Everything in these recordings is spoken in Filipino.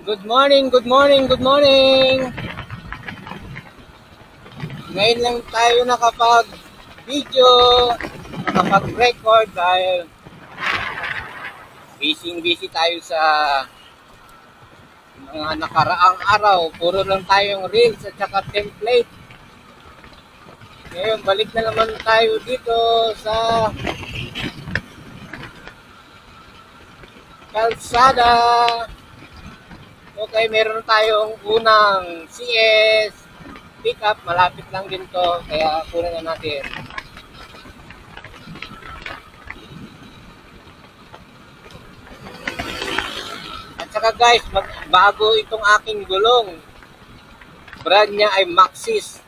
Good morning, good morning, good morning. Ngayon lang tayo nakapag-video, nakapag-record dahil busy tayo sa mga nakaraang araw. Puro lang tayong reels at saka template. Ngayon, balik na naman tayo dito sa kalsada. Okay, meron tayong unang CS pickup. Malapit lang din to, kaya kunin na natin. At saka guys, bago itong aking gulong. Brand niya ay Maxxis.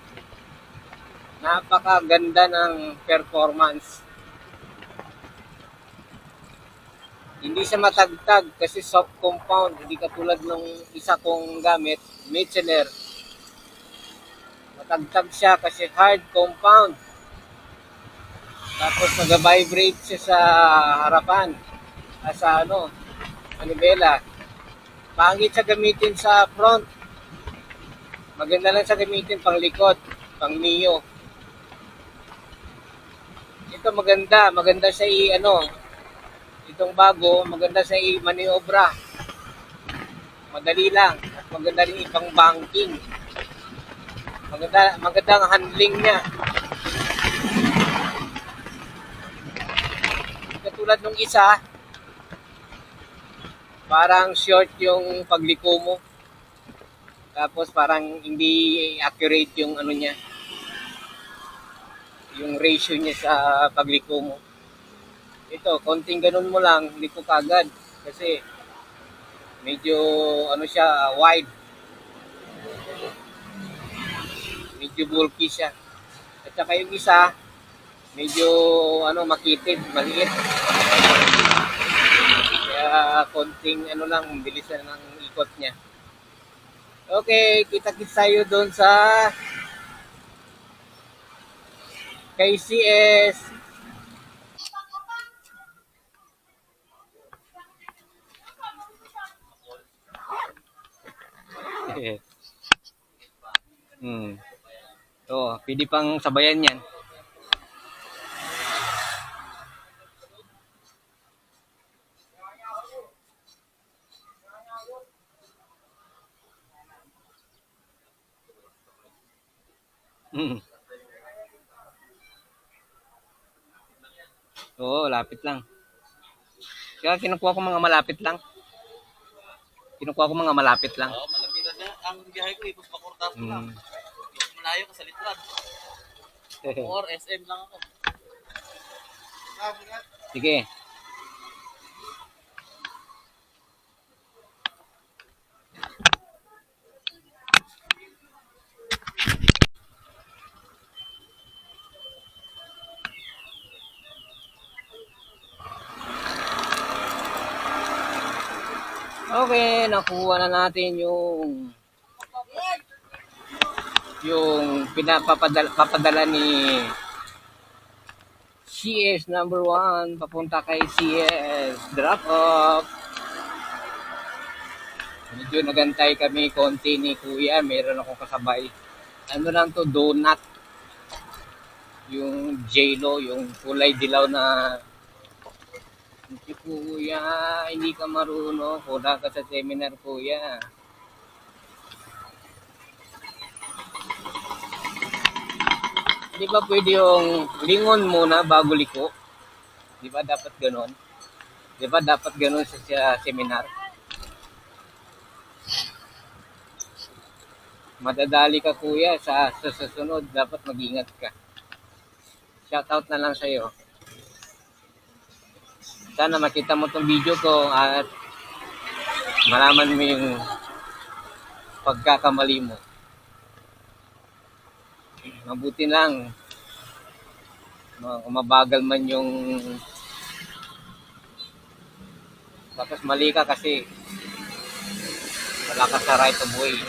Napakaganda ng performance. Hindi siya matagtag kasi soft compound. Hindi katulad nung isa kong gamit, Michelin. Matagtag siya kasi hard compound. Tapos nag-vibrate siya sa harapan. Sa manibela. Pangit siya gamitin sa front. Maganda lang siya gamitin pang likod, pang Mio. Ito maganda siya itong bago, maganda siya i-maniobra. Madali lang at maganda rin ipang banking. Maganda ang handling niya. Katulad nung isa, parang short yung pagliko mo. Tapos parang hindi accurate yung niya. Yung ratio niya sa pagliko mo. Ito, konting ganun mo lang, liko kagad. Kasi medyo siya, wide. Medyo bulky siya. At saka yung isa, medyo makitid, maliit. Kaya konting lang, bilisan ng ikot niya. Okay, kita-kits tayo doon sa KCS. Pwede pang sabayan yan. Oo, lapit lang. Kaya kinukuha ko mga malapit lang. Malapit na. Ang biyahe ko, Ipos Bacoor lang. Malayo ka sa Litran. Or SM lang ako. Sige. Okay, nakuha na natin yung papadala ni CS number 1 papunta kay CS drop off. Medyo nagantay kami konti ni Kuya, meron akong kasabay. Lang to, donut. Yung J-Lo, yung kulay dilaw na Kuya, hindi ka marunong. Kulang ka sa seminar, Kuya. Di ba pwede yung lingon muna bago liko? Di ba dapat ganon? Di ba dapat ganon sa seminar? Madadali ka, Kuya, sa susunod. Dapat mag-ingat ka. Shoutout na lang sa'yo. Sana makita mo tong video ko at malaman mo yung pagkakamali mo. Mabuti lang kung mabagal man yung tapos mali ka kasi wala ka sa right of way.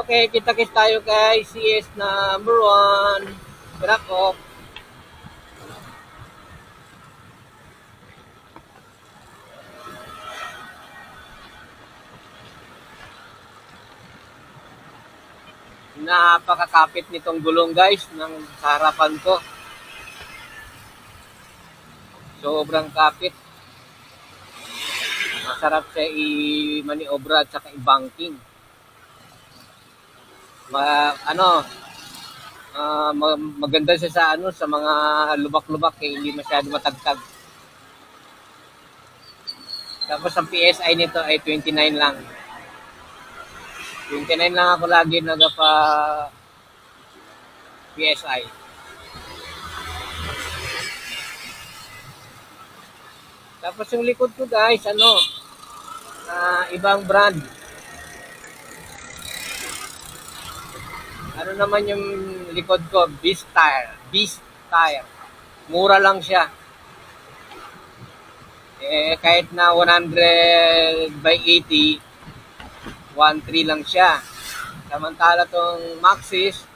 Okay, kita-kits tayo kay CS number 1. Drop off. Napakakapit nitong gulong guys ng sa harapan ko. Sobrang kapit. Masarap siya i-maniobra at saka i-banking. Maganda siya sa sa mga lubak-lubak hindi masyado matagtag. Tapos ang PSI nito ay 29 lang. 29 lang ako lagi nagpa PSI. Tapos yung likod ko guys, ibang brand. Ano naman yung likod ko? Beast Tire. Beast Tire. Mura lang siya. Kahit na 100 by 80, 1.3 lang siya. Samantala tong Maxxis,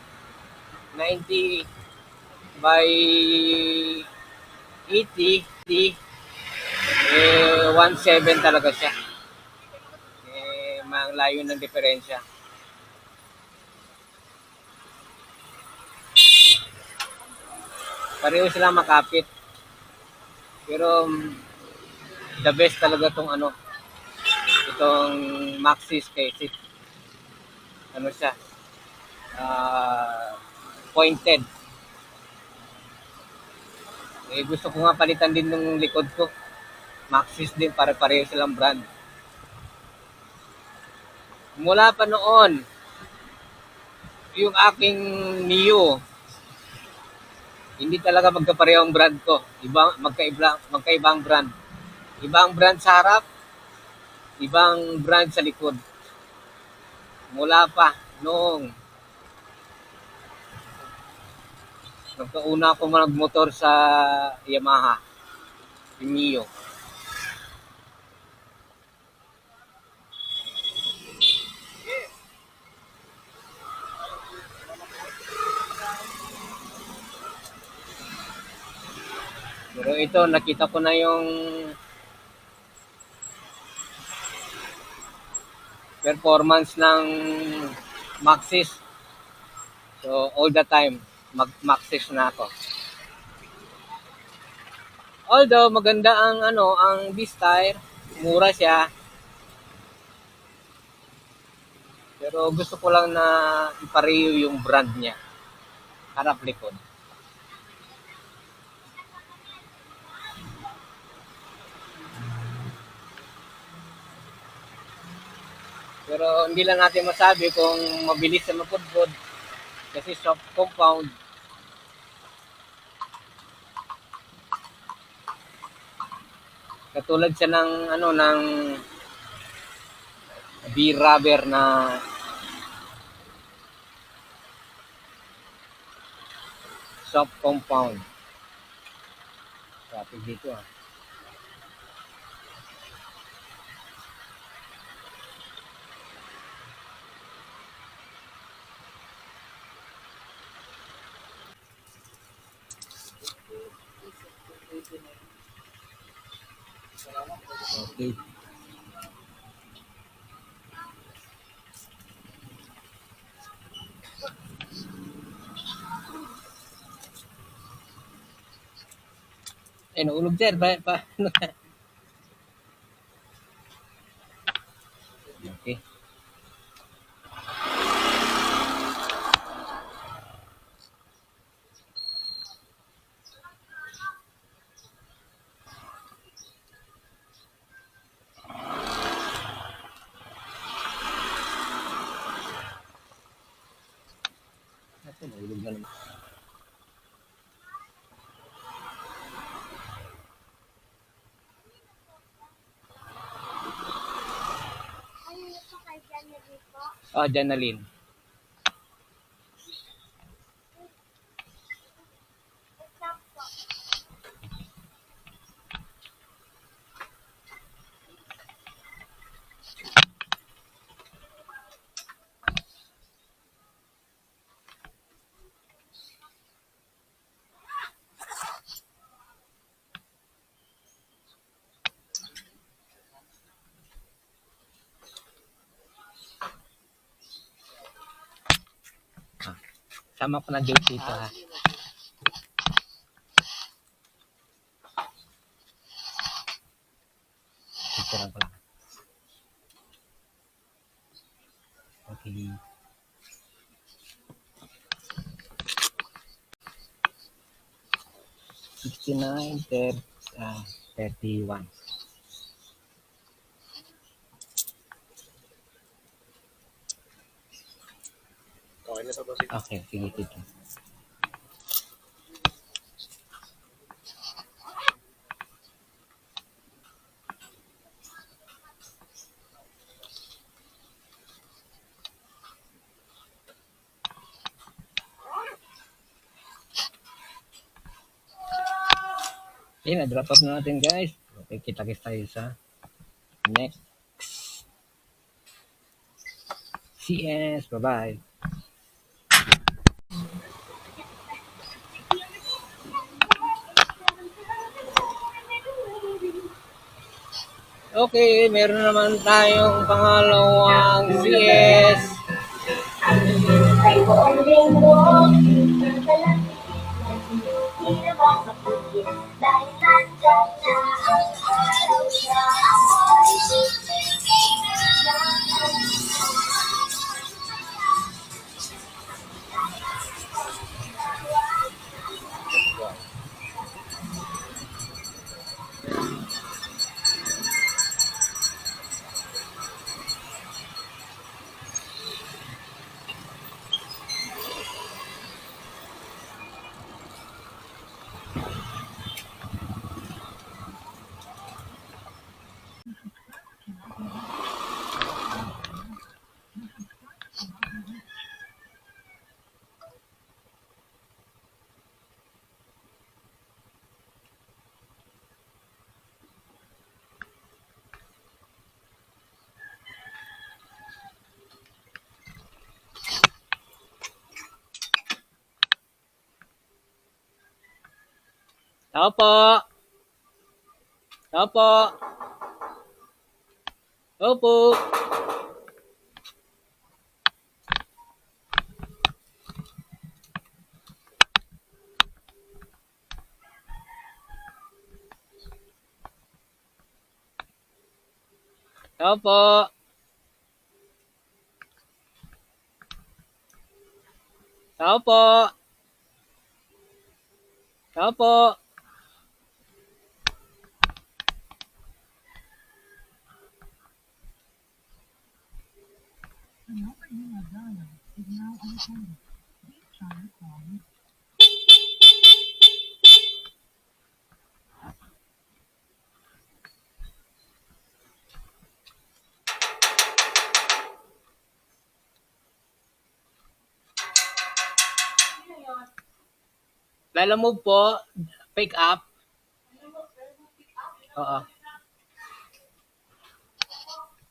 90 by 80, 1.7 talaga siya. Malayo ng diferensya. Pareho sila makapit. Pero the best talaga itong Maxxis kasi siya, pointed. Gusto ko nga palitan din ng likod ko. Maxxis din, pareho silang brand. Mula pa noon, yung aking Mio, hindi talaga magkapareho ang brand ko. Magkaibang brand. Ibang brand sa harap, ibang brand sa likod. Mula pa noong nagkauna ako magmotor sa Yamaha, yung Mio. Pero ito, nakita ko na yung performance ng Maxxis. So, all the time, mag-Maxxis na ako. Although, maganda ang Beast Tire. Mura siya. Pero gusto ko lang na ipareho yung brand niya. Harap likod. Pero hindi lang natin masabi kung mabilis na mapudpod kasi soft compound. Katulad siya ng B-rubber na soft compound. Traffic dito Okay. Naulog sir. Okay. Naulog na naman. Janalyn. Sama ko na date dito ha. Picture ko lang. Okay. $69, 31. Okay na sa bossing. Okay, sige dito. Yun, na-drop off na natin guys. Okay, kita-kits tayo sa next CS. Bye-bye. Okay, meron naman tayong pangalawang CS. Tao po. Tao po. Opo. Tao po. Tao po. Tao po. Lala move po. Pick up. Oo.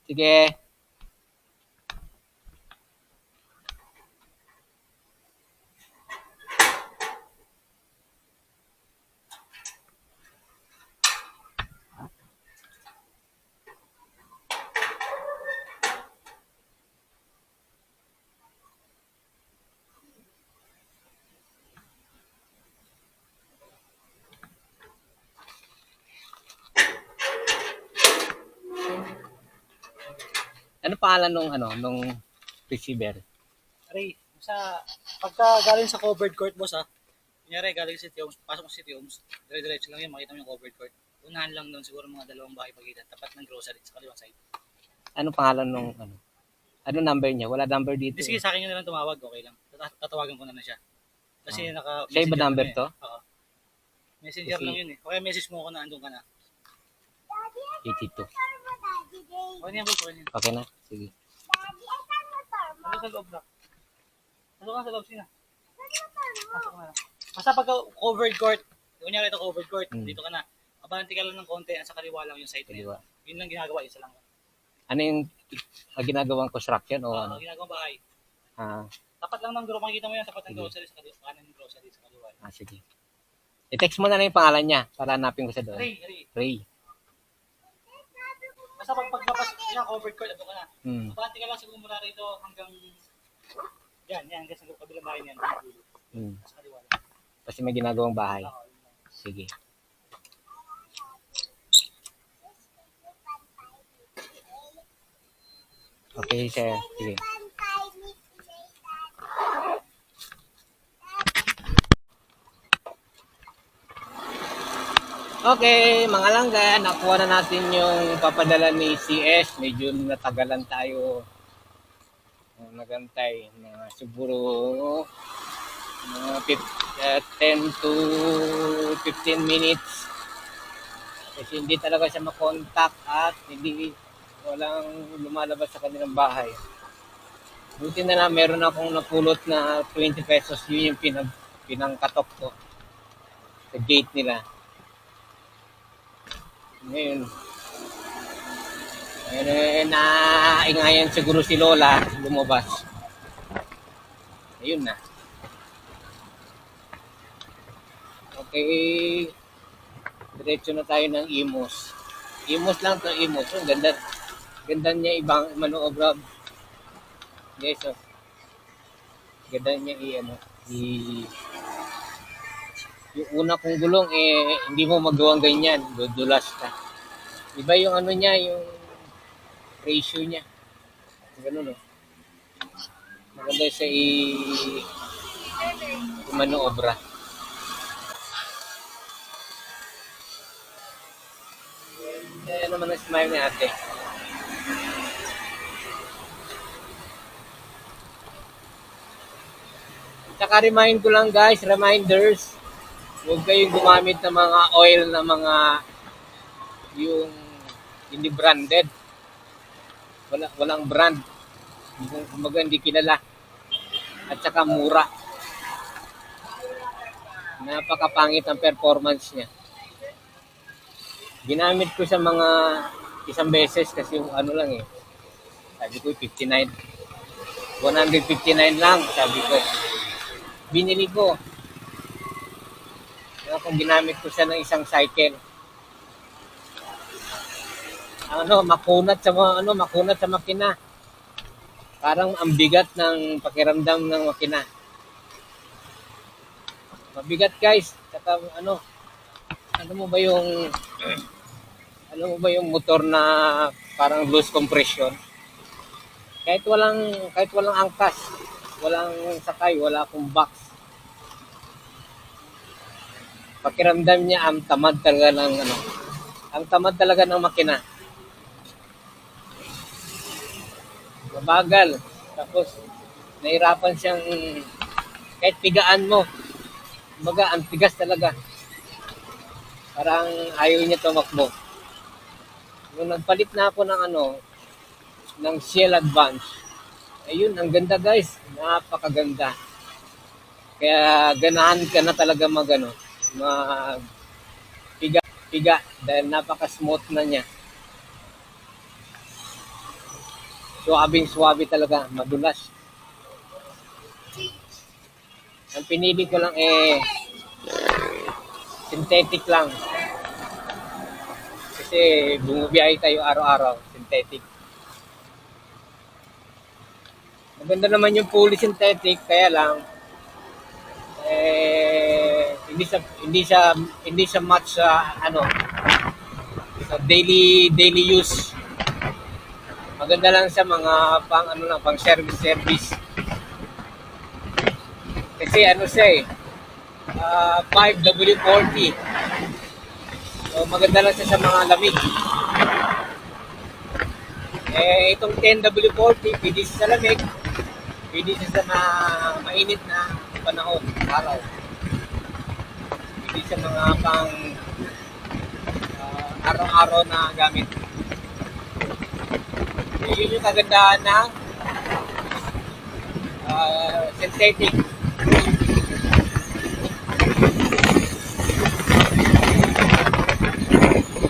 Sige. Ano pangalan nung receiver? Aray, pagka galing sa covered court, boss ha. Kunyari, galing sa City Homes, pasok sa City Homes, dire-diretso lang yun, makita mo yung covered court. Unahan lang doon, siguro mga 2 bahay pagitan, tapat ng grocery sa kaliwang side. Ano pangalan nung Ano number niya? Wala number dito. Sige, sa akin yun na lang tumawag, okay lang. Tatawagan ko na siya. Kasi Siya iba number to? Oo. Messenger lang yun eh. Okay, message mo ako na andun ka na. 82. Okay na yan, boss. Okay na? Sige. Ano sa loob na? Ano ka sa loob, Sina? Pasok na lang. Basta pagka covered court, kunyari ito covered court, dito ka na. Abanti ka lang ng konti, sa kaliwa lang yung site na yun. Yun lang ginagawa, isa lang. Ano yung ginagawang construction o ano? Ginagawang bahay. Ah, Tapat lang ng grocery, makikita mo yan, tapat ng grocery sa kaliwa, kanan ng grocery sa kaliwa. sige. I-text mo na lang yung pangalan niya para hanapin ko siya doon. Ray. Basta pagpapas niya covered court, ito ka na. Hmm. Abanti ka lang siguro mula rito hanggang Yan, kasi sa kabilang bahay niyan. Hmm. Sa kaliwa. Kasi may ginagawang bahay. Sige. Okay, sir. Sige. Okay, mga langga, nakuha na natin yung papadala ni CS. Medyo natagalan tayo nagantay na siguro mga 10 to 15 minutes. Kasi hindi talaga siya makontak at walang lumalabas sa kanilang bahay. Buti na lang meron akong napulot na 20 pesos. Yun yung pinangkatok ko sa gate nila. Ngayon, naingayan siguro si Lola lumabas. Ayun na. Okay. Diretso na tayo ng Imos. Imos lang to, Imos. Ang ganda niya ibang manoobra. Guys, oh. Ganda niya yung una kong gulong hindi mo magawang ganyan, dudulas ka. Iba yung ano niya, yung ratio niya. Ganun, oh. Maganda siya manoobra. Kaya naman ang smile ni ate. Tsaka remind ko lang guys, reminders, huwag kayong gumamit ng mga oil na mga yung hindi branded. Walang brand. Kumbaga hindi kilala. At saka mura. Napakapangit ang performance niya. Ginamit ko sa mga isang beses kasi yung ano lang sabi ko 59. 159 lang sabi ko. Binili ko. Kung ginamit ko siya ng isang cycle. Makunat sa makina. Parang ang bigat ng pakiramdam ng makina. Mabigat guys. Saka ano mo ba yung motor na parang loose compression? Kahit walang angkas, walang sakay, wala akong box. Pakiramdam niya ang tamad talaga ng makina. Mabagal. Tapos nahirapan siyang kahit pigaan mo. Kumbaga ang tigas talaga. Parang ayaw niya tumakbo. Nung nagpalit na ako ng Shell Advance. Ayun, ang ganda guys. Napakaganda. Kaya ganahan ka na talaga piga dahil napaka-smooth na niya. Suwabing-suwabe talaga, madulas. Ang pinili ko lang synthetic lang. Kasi bumabiyahe tayo araw-araw, synthetic. Maganda naman yung fully synthetic, kaya lang hindi siya match sa sa daily use. Maganda lang sa mga pang service. Kasi siya 5W40. So maganda lang siya sa mga lamig. Itong 10W40 pwede siya sa lamig, pwede siya sa mainit na panahon, araw. Pwede siya mga pang araw-araw na gamit. Yun yung kagandahan ng synthetic.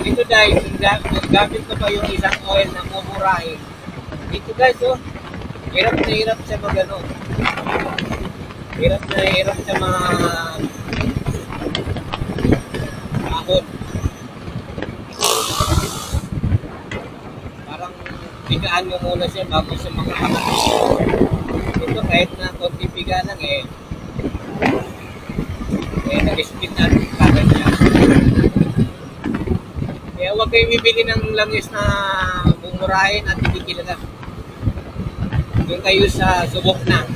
Dito guys, gamit ko pa yung isang oil na mumurahin. Dito guys, hirap na hirap siya hirap na hirap siya ahon. Parang bigaan mo muna siya bago siya makahanap. Ito kahit na higa lang nag-split natin kagad niya. Kaya huwag kayong bibili ng langis na mumurahin at hindi kilala. Doon kayo sa subok na.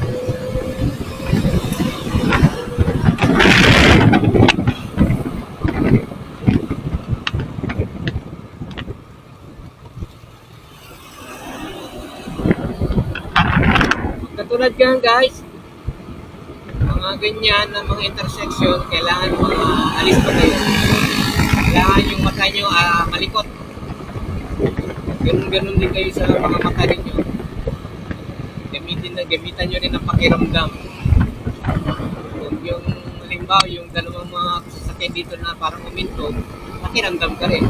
Katulad yan guys, mga ganyan na mga intersection, kailangan alis pa kayo. Kailangan yung mata nyo malikot. Ganun din kayo sa mga mata ninyo. Gamitan nyo rin ang pakiramdam. Kung yung halimbawa, yung dalawang mga sasakyan dito na parang uminto, pakiramdam ka rin.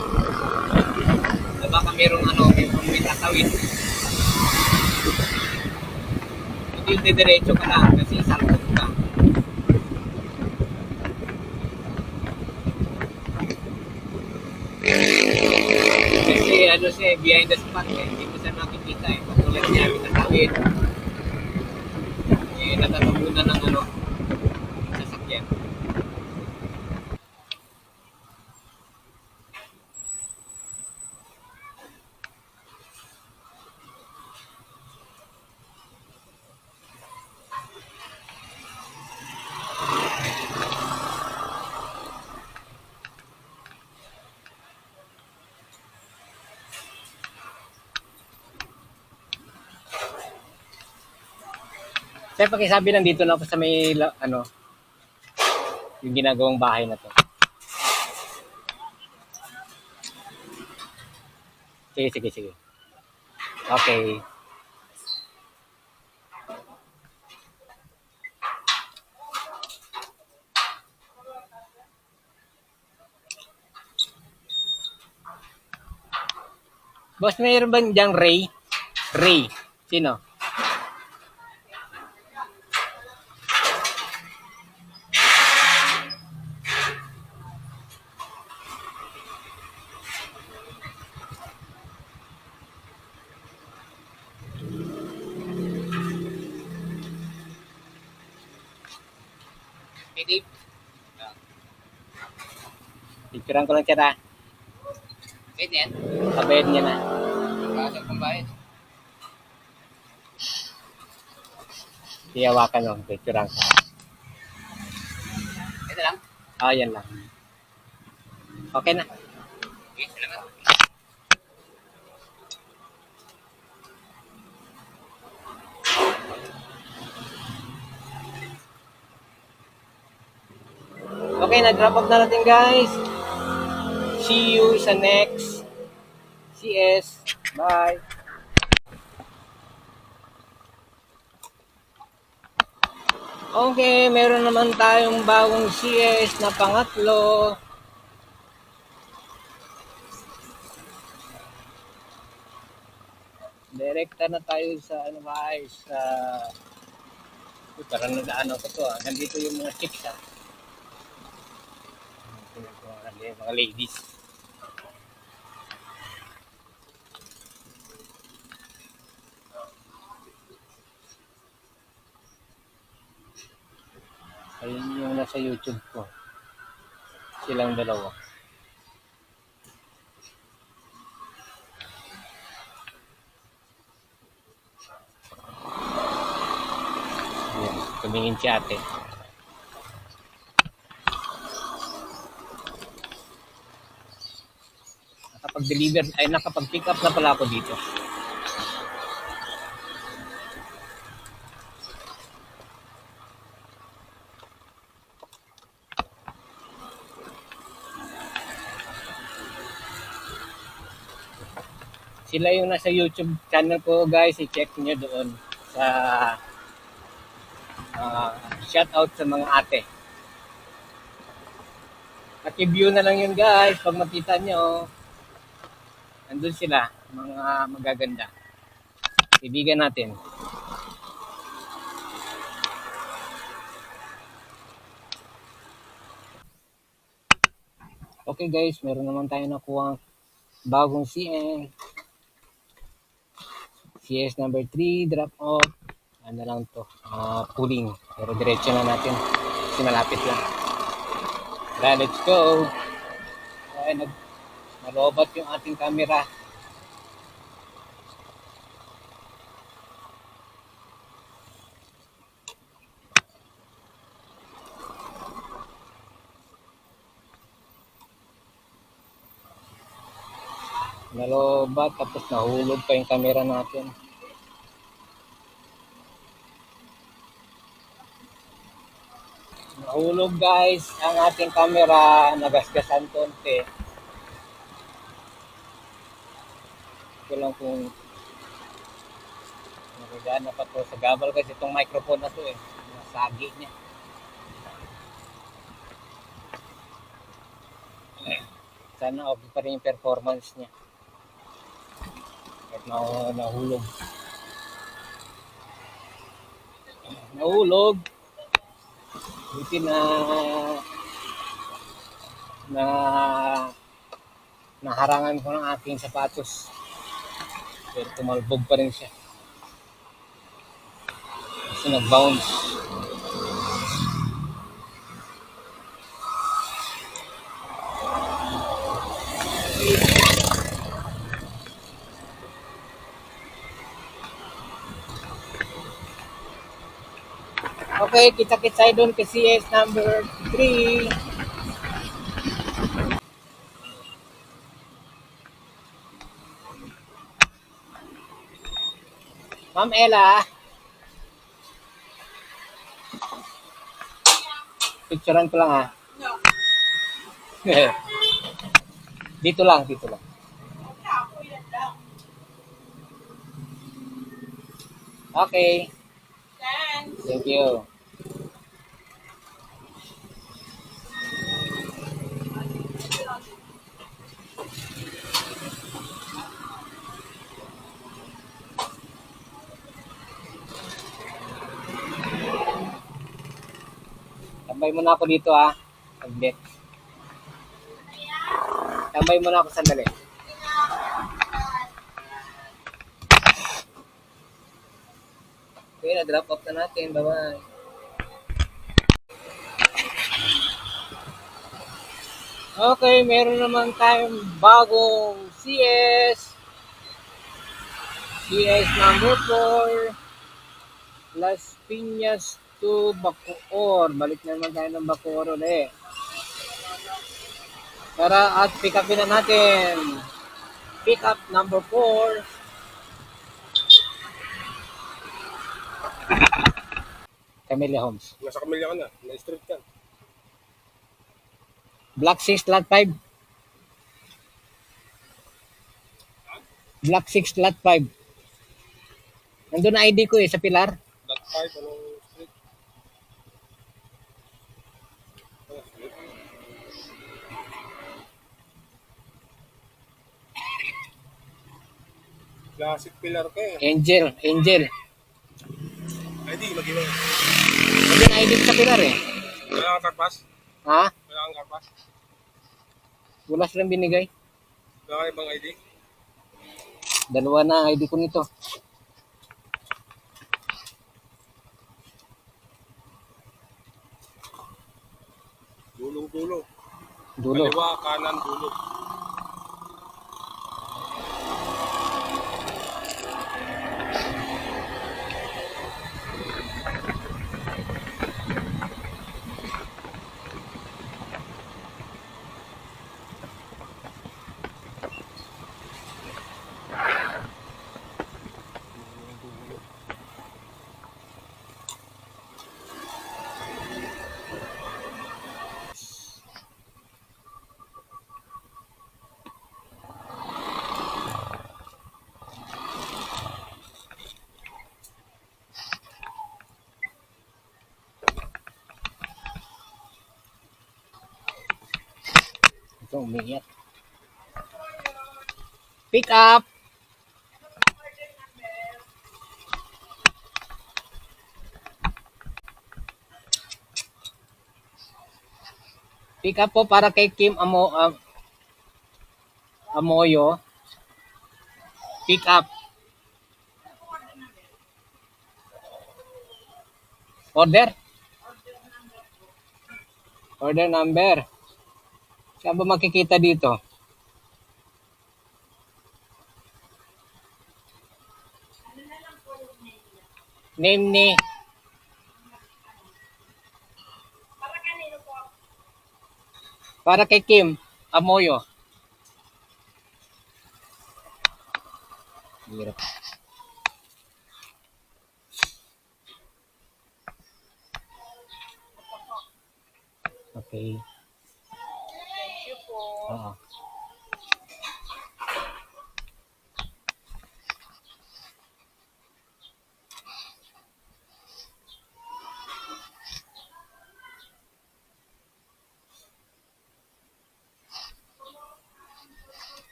Baka merong may tatawid. Hindi yung didiretso ka lang kasi salpot ka. Kasi behind the spot hindi mo siya makikita Patulad niya, pinatawid. Natatabunan ng sasakyan. Sir, pakisabi lang dito na ako sa may, yung ginagawang bahay na to. Sige. Okay. Boss, mayroon ba diyang Ray? Ray. Sino? Dave. Picturean ko lang siya ta. Pwede yan? Kabayad niya na. Kasag kong bayad. Iyawakan mo. Picturean ko. Ito lang? Yan lang. Okay na. Okay, salamat. Okay, na-drop off na natin guys. See you sa next CS. Bye. Okay, meron naman tayong bagong CS na pangatlo. Direkta na tayo sa sa parang nag-ano ko to nandito yung mga chicks mga ladies. Ayun yung nasa YouTube ko. Silang dalawa. Ayan, tumingin si ate. Nakapag-deliver, nakapag-pick up na pala ako dito. Sila yung nasa YouTube channel ko guys, i-check nyo doon sa shout out sa mga ate. At i-view na lang yun guys, pag makita nyo, andun sila, mga magaganda. Ibigan natin. Okay guys, meron naman tayo nakuha bagong CS number 3 drop off. ano lang to, pulling. Pero diretso na natin. Kasi malapit lang. Tara, let's go. Ay, nalobat yung ating camera. Nalobat, tapos nahulog pa yung camera natin. Nahulog guys ang ating camera, nagasgasan konti. Ito lang kung nagagana pa to sa gabal kasi itong microphone na to eh. Nasagi niya. Sana okay pa rin yung performance niya. Kahit nahulog. Nahulog. Buti na naharangan ko ng aking sapatos. Pero tumalbog pa rin siya. Kasi nag-bounce. Okay, kita-kits tayo doon kay CS number 3. Ma'am Ella. Picturean ko lang ha. Dito lang, dito lang. Okay. Thank you. Tambay muna ako dito ha. Saglit. Tambay muna ako sandali. Okay, na-drop off na natin. Bye-bye. Okay, meron naman tayong bagong CS. CS number 4. Las Piñas to Bacoor. Balik na naman tayo ng Bacoor ulit. Tara at pick upin na natin. Pick up number 4. Camellia Homes. Nasa Camellia ka na. Na-street ka. Block 6, lot 5. Block 6, lot 5. Nandun na ID ko eh, sa Pilar. Lot 5, anong street? Street? Classic pillar ka eh. Angel. ID, mag-iwan. Nandun ID ko sa Pilar eh. Wala kang karpas? Ha? Wala kang karpas? Wala silang binigay. Wala kang ibang ID? Dalawa na ang ID ko nito. Dulong-dulo. Dulo. Kaliwa, kanan, dulo. Ito, umiiyak. Pick up. Pick up po para kay Kim Amoyo. Pick up. Order? Order number. Saan ba makikita dito? Name ni para kay Kim Amoyo. Hirap. Okay. Thank you po. Oo.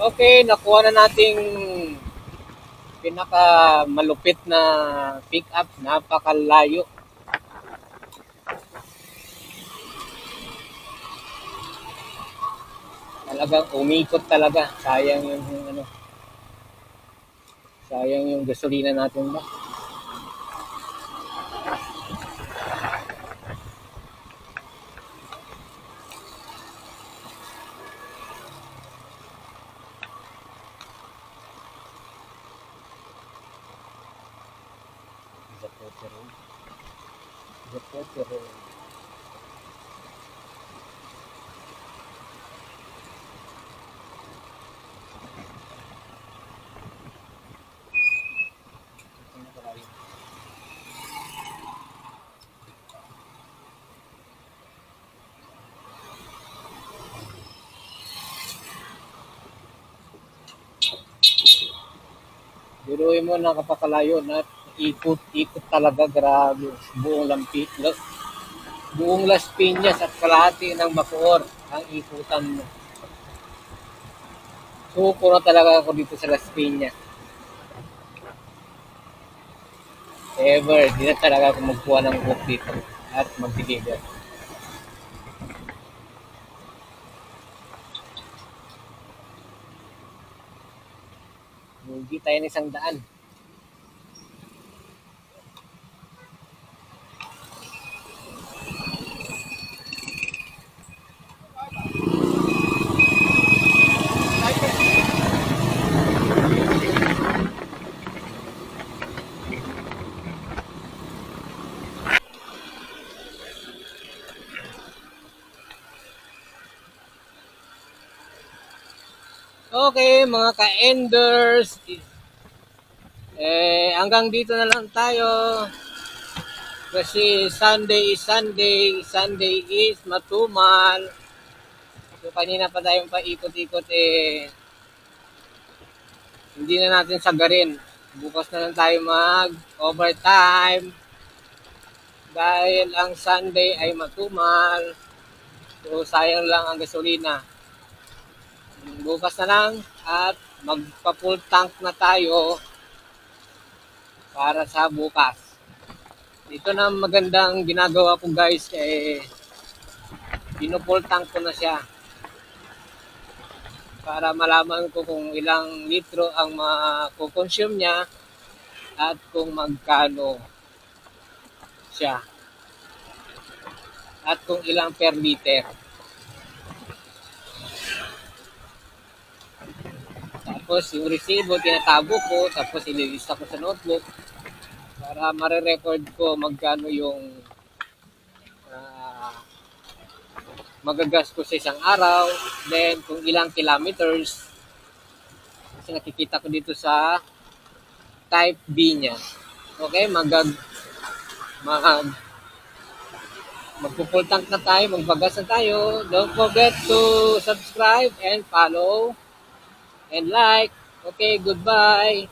Okay, nakuha na nating pinaka malupit na pick up, napakalayo. Talagang umikot talaga. Sayang yung ano. Sayang yung gasolina natin ba. Zapote Road. Biruin mo nakapakalayo na ikot-ikot talaga, grabe. Buong Las Piñas at kalahati ng Bacoor ang ikutan mo. Suko na talaga ako dito sa Las Piñas. Ever, di na talaga ako magkuha ng book dito at mag-deliver. Lugi tayo ng 100. Okay, mga ka-enders. Hanggang dito na lang tayo. Kasi Sunday is Sunday. Sunday is matumal. So, kanina pa tayong paikot-ikot hindi na natin sagarin. Bukas na lang tayo mag-overtime. Dahil ang Sunday ay matumal. So, sayang lang ang gasolina. Bukas na lang at magpa-full tank na tayo para sa bukas. Ito na magandang ginagawa ko guys, pino-full tank ko na siya para malaman ko kung ilang litro ang makukonsume niya at kung magkano siya at kung ilang per liter. Tapos yung resibo, tinatago ko, tapos ililista ko sa notebook para mare-record ko magkano yung magagas ko sa isang araw, then kung ilang kilometers, kasi nakikita ko dito sa type B niya. Okay, magpo-full tank na tayo, magbagas na tayo. Don't forget to subscribe and follow and like. Okay, goodbye.